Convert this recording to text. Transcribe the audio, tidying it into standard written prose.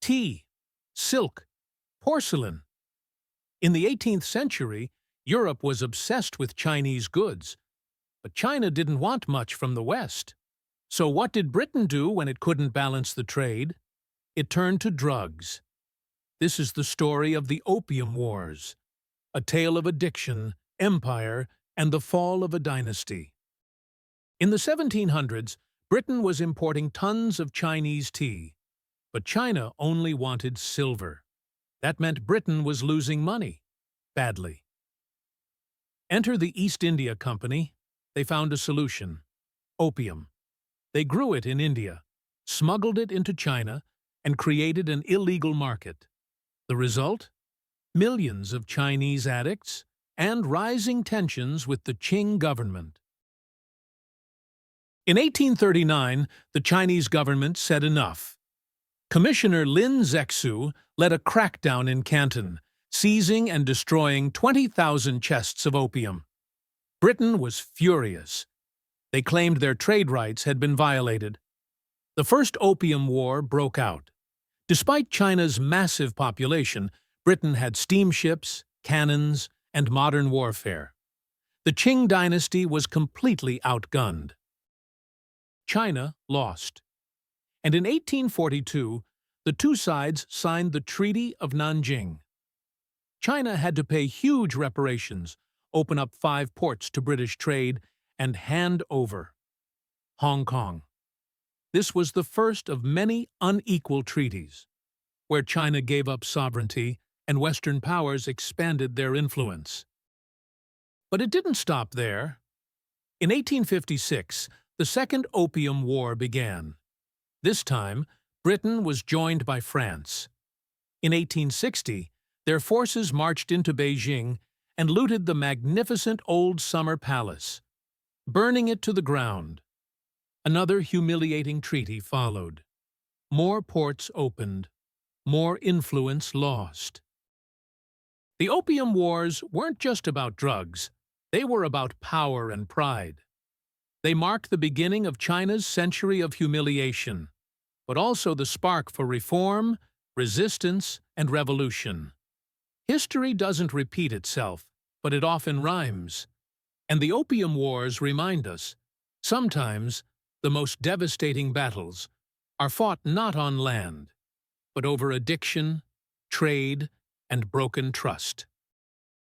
tea, silk, porcelain. In the 18th century, Europe was obsessed with Chinese goods, but China didn't want much from the West. So what did Britain do when it couldn't balance the trade? It turned to drugs. This is the story of the Opium Wars, a tale of addiction, empire, and the fall of a dynasty. In the 1700s, Britain was importing tons of Chinese tea, but China only wanted silver. That meant Britain was losing money, badly. Enter the East India Company. They found a solution: opium. They grew it in India, smuggled it into China, and created an illegal market. The result? Millions of Chinese addicts and rising tensions with the Qing government. In 1839, the Chinese government said enough. Commissioner Lin Zexu led a crackdown in Canton, seizing and destroying 20,000 chests of opium. Britain was furious. They claimed their trade rights had been violated. The First Opium War broke out. Despite China's massive population, Britain had steamships, cannons, and modern warfare. The Qing dynasty was completely outgunned. China lost. And in 1842, the two sides signed the Treaty of Nanjing. China had to pay huge reparations, open up 5 ports to British trade, and hand over Hong Kong. This was the first of many unequal treaties, where China gave up sovereignty and Western powers expanded their influence. But it didn't stop there. In 1856, the Second Opium War began. This time, Britain was joined by France. In 1860, their forces marched into Beijing and looted the magnificent old summer palace, burning it to the ground. Another humiliating treaty followed. More ports opened, more influence lost. The Opium Wars weren't just about drugs, they were about power and pride. They marked the beginning of China's century of humiliation, but also the spark for reform, resistance, and revolution. History doesn't repeat itself, but it often rhymes. And the Opium Wars remind us, sometimes the most devastating battles are fought not on land, but over addiction, trade, and broken trust.